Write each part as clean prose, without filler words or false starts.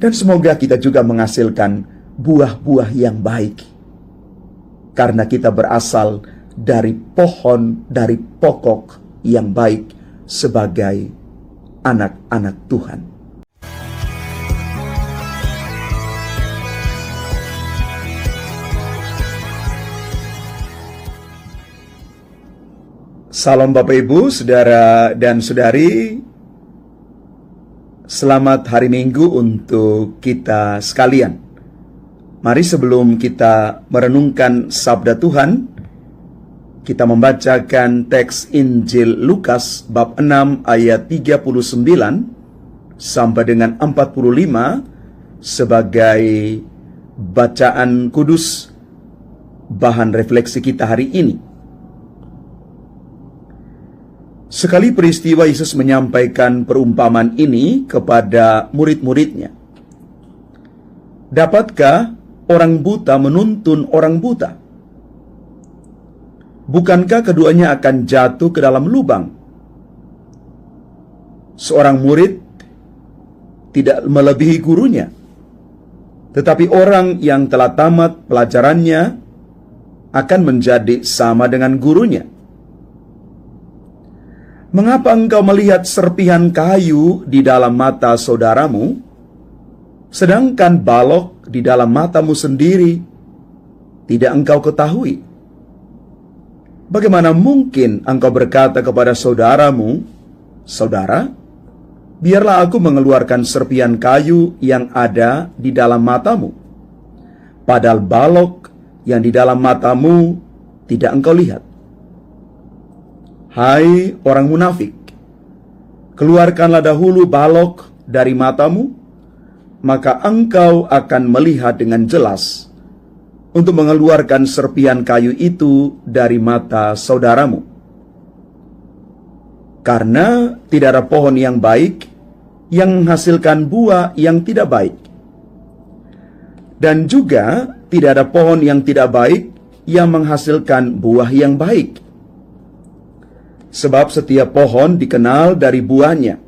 Dan semoga kita juga menghasilkan buah-buah yang baik. Karena kita berasal dari pohon, dari pokok yang baik sebagai anak-anak Tuhan. Salam Bapak Ibu, Saudara dan Saudari. Selamat hari Minggu untuk kita sekalian. Mari sebelum kita merenungkan sabda Tuhan, kita membacakan teks Injil Lukas bab 6 ayat 39 sampai dengan 45 sebagai bacaan kudus bahan refleksi kita hari ini. Sekali peristiwa Yesus menyampaikan perumpamaan ini kepada murid-muridnya. Dapatkah orang buta menuntun orang buta? Bukankah keduanya akan jatuh ke dalam lubang? Seorang murid tidak melebihi gurunya, tetapi orang yang telah tamat pelajarannya akan menjadi sama dengan gurunya. Mengapa engkau melihat serpihan kayu di dalam mata saudaramu, sedangkan balok di dalam matamu sendiri tidak engkau ketahui? Bagaimana mungkin engkau berkata kepada saudaramu, "Saudara, biarlah aku mengeluarkan serpihan kayu yang ada di dalam matamu," padahal balok yang di dalam matamu tidak engkau lihat? Hai orang munafik, keluarkanlah dahulu balok dari matamu, maka engkau akan melihat dengan jelas untuk mengeluarkan serpihan kayu itu dari mata saudaramu. Karena tidak ada pohon yang baik yang menghasilkan buah yang tidak baik, dan juga tidak ada pohon yang tidak baik yang menghasilkan buah yang baik. Sebab setiap pohon dikenal dari buahnya.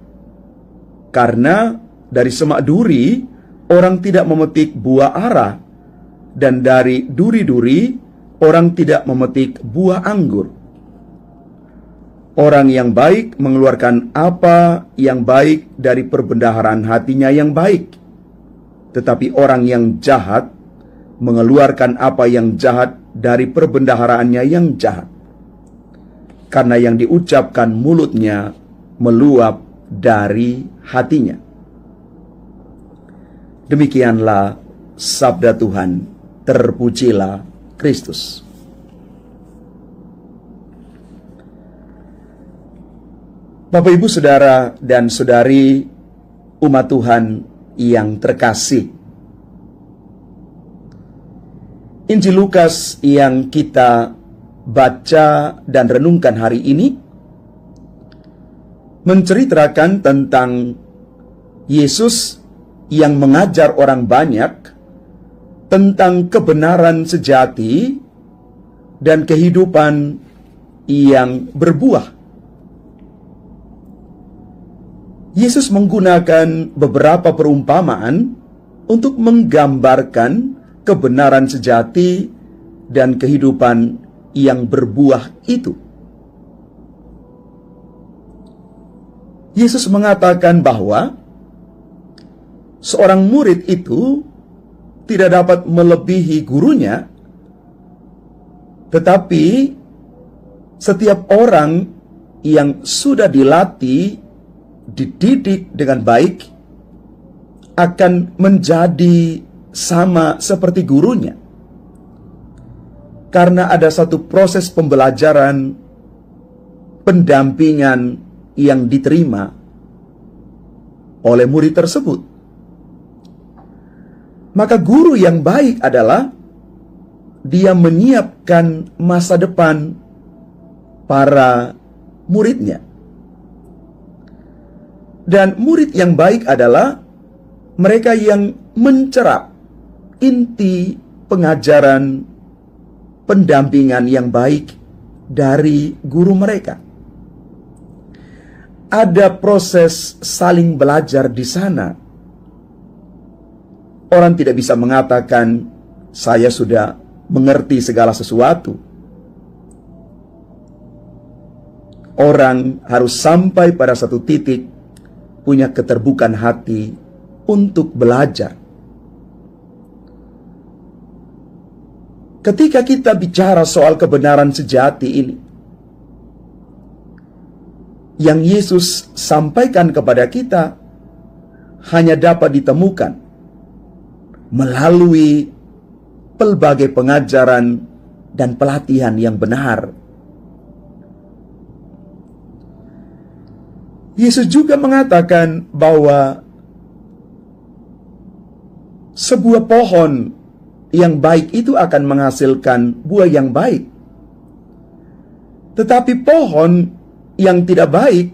Karena dari semak duri orang tidak memetik buah ara, dan dari duri-duri orang tidak memetik buah anggur. Orang yang baik mengeluarkan apa yang baik dari perbendaharaan hatinya yang baik, tetapi orang yang jahat mengeluarkan apa yang jahat dari perbendaharaannya yang jahat. Karena yang diucapkan mulutnya meluap dari hatinya. Demikianlah sabda Tuhan. Terpujilah Kristus. Bapak, Ibu, Saudara dan Saudari umat Tuhan yang terkasih, Injil Lukas yang kita baca dan renungkan hari ini menceritakan tentang Yesus yang mengajar orang banyak tentang kebenaran sejati dan kehidupan yang berbuah. Yesus menggunakan beberapa perumpamaan untuk menggambarkan kebenaran sejati dan kehidupan yang berbuah itu. Yesus mengatakan bahwa seorang murid itu tidak dapat melebihi gurunya, tetapi setiap orang yang sudah dilatih, dididik dengan baik akan menjadi sama seperti gurunya. Karena ada satu proses pembelajaran, pendampingan yang diterima oleh murid tersebut. Maka guru yang baik adalah dia menyiapkan masa depan para muridnya. Dan murid yang baik adalah mereka yang mencerap inti pengajaran, pendampingan yang baik dari guru mereka. Ada proses saling belajar di sana. Orang tidak bisa mengatakan, saya sudah mengerti segala sesuatu. Orang harus sampai pada satu titik punya keterbukaan hati untuk belajar. Ketika kita bicara soal kebenaran sejati ini, yang Yesus sampaikan kepada kita hanya dapat ditemukan melalui pelbagai pengajaran dan pelatihan yang benar. Yesus juga mengatakan bahwa sebuah pohon yang baik itu akan menghasilkan buah yang baik. Tetapi pohon yang tidak baik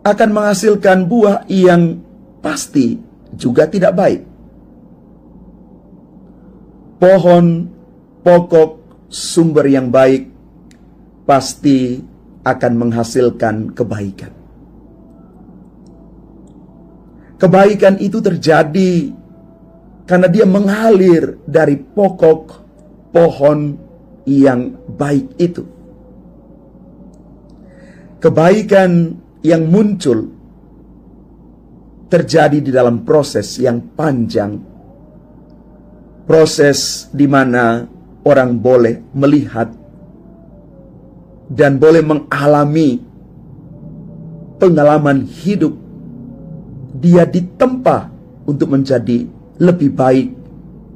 akan menghasilkan buah yang pasti juga tidak baik. Pohon, pokok, sumber yang baik pasti akan menghasilkan kebaikan. Kebaikan itu terjadi karena dia mengalir dari pokok pohon yang baik itu. Kebaikan yang muncul terjadi di dalam proses yang panjang. Proses di mana orang boleh melihat dan boleh mengalami pengalaman hidup. Dia ditempa untuk menjadi lebih baik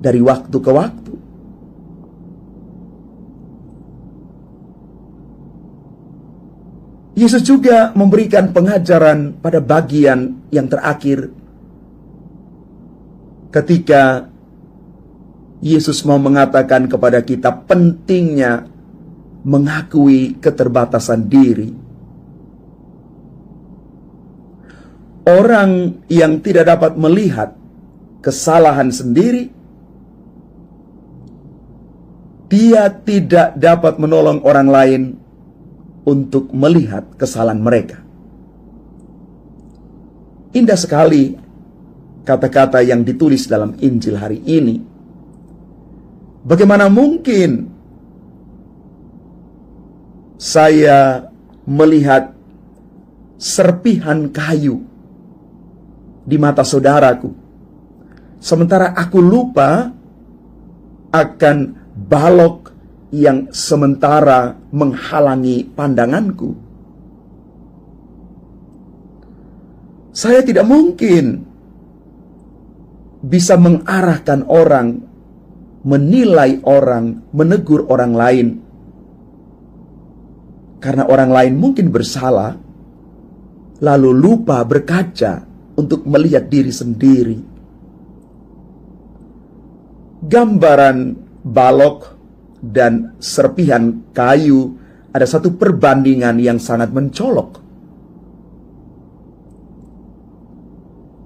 dari waktu ke waktu. Yesus juga memberikan pengajaran pada bagian yang terakhir ketika Yesus mau mengatakan kepada kita pentingnya mengakui keterbatasan diri. Orang yang tidak dapat melihat kesalahan sendiri, dia tidak dapat menolong orang lain untuk melihat kesalahan mereka. Indah sekali kata-kata yang ditulis dalam Injil hari ini. Bagaimana mungkin saya melihat serpihan kayu di mata saudaraku, sementara aku lupa akan balok yang sementara menghalangi pandanganku. Saya tidak mungkin bisa mengarahkan orang, menilai orang, menegur orang lain, karena orang lain mungkin bersalah, lalu lupa berkaca untuk melihat diri sendiri. Gambaran balok dan serpihan kayu ada satu perbandingan yang sangat mencolok.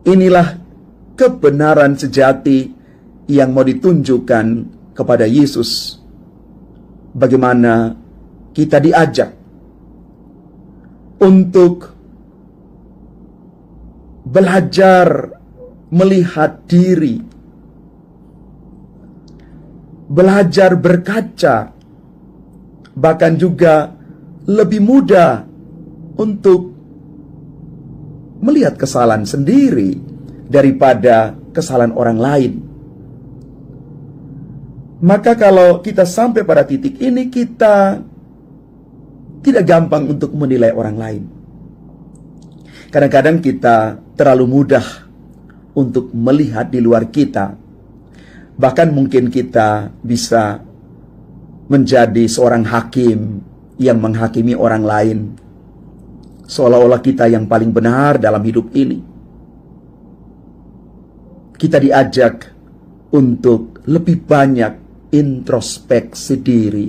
Inilah kebenaran sejati yang mau ditunjukkan kepada Yesus. Bagaimana kita diajak untuk belajar melihat diri, belajar berkaca, bahkan juga lebih mudah untuk melihat kesalahan sendiri daripada kesalahan orang lain. Maka kalau kita sampai pada titik ini, kita tidak gampang untuk menilai orang lain. Kadang-kadang kita terlalu mudah untuk melihat di luar kita. Bahkan mungkin kita bisa menjadi seorang hakim yang menghakimi orang lain, seolah-olah kita yang paling benar dalam hidup ini. Kita diajak untuk lebih banyak introspeksi diri.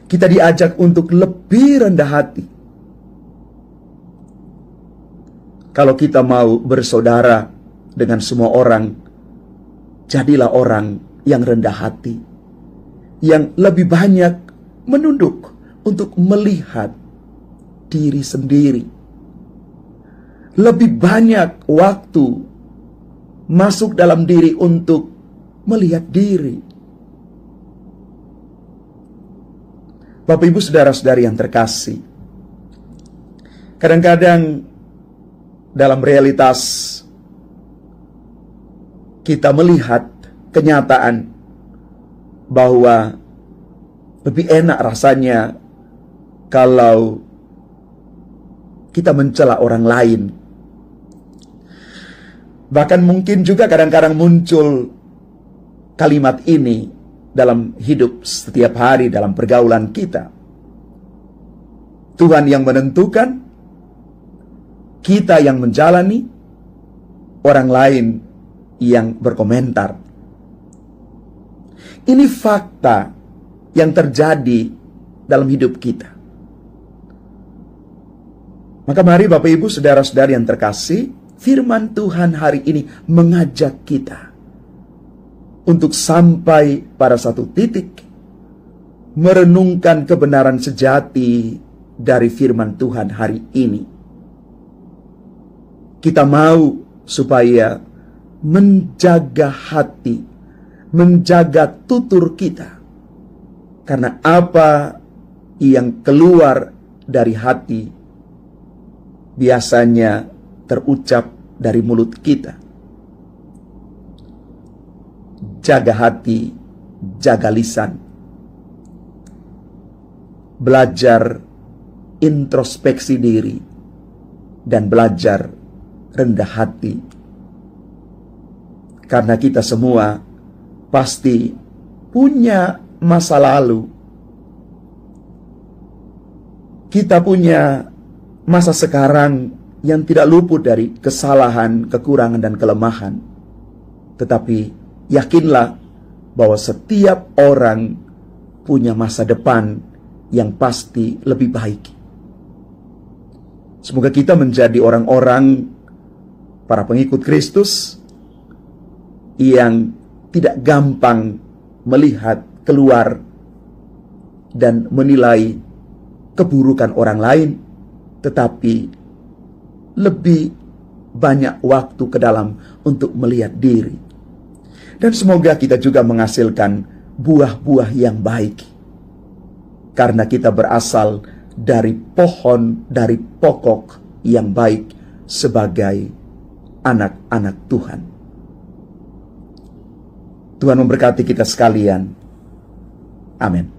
Kita diajak untuk lebih rendah hati. Kalau kita mau bersaudara dengan semua orang, jadilah orang yang rendah hati, yang lebih banyak menunduk untuk melihat diri sendiri. lebih banyak waktu masuk dalam diri untuk melihat diri. Bapak Ibu saudara-saudari yang terkasih, kadang-kadang dalam realitas kita melihat kenyataan bahwa lebih enak rasanya kalau kita mencela orang lain. Bahkan mungkin juga kadang-kadang muncul kalimat ini dalam hidup setiap hari, dalam pergaulan kita. Tuhan yang menentukan, kita yang menjalani, orang lain yang berkomentar. Ini fakta yang terjadi dalam hidup kita. Maka mari Bapak Ibu saudara-saudari yang terkasih, firman Tuhan hari ini mengajak kita untuk sampai pada satu titik merenungkan kebenaran sejati dari firman Tuhan hari ini. Kita mau supaya menjaga hati, menjaga tutur kita, karena apa yang keluar dari hati biasanya terucap dari mulut kita. Jaga hati, jaga lisan. Belajar introspeksi diri dan belajar rendah hati. Karena kita semua pasti punya masa lalu. Kita punya masa sekarang yang tidak luput dari kesalahan, kekurangan, dan kelemahan. Tetapi yakinlah bahwa setiap orang punya masa depan yang pasti lebih baik. Semoga kita menjadi orang-orang, para pengikut Kristus, yang tidak gampang melihat keluar dan menilai keburukan orang lain, tetapi lebih banyak waktu ke dalam untuk melihat diri. Dan semoga kita juga menghasilkan buah-buah yang baik, karena kita berasal dari pohon, dari pokok yang baik sebagai anak-anak Tuhan. Tuhan memberkati kita sekalian. Amin.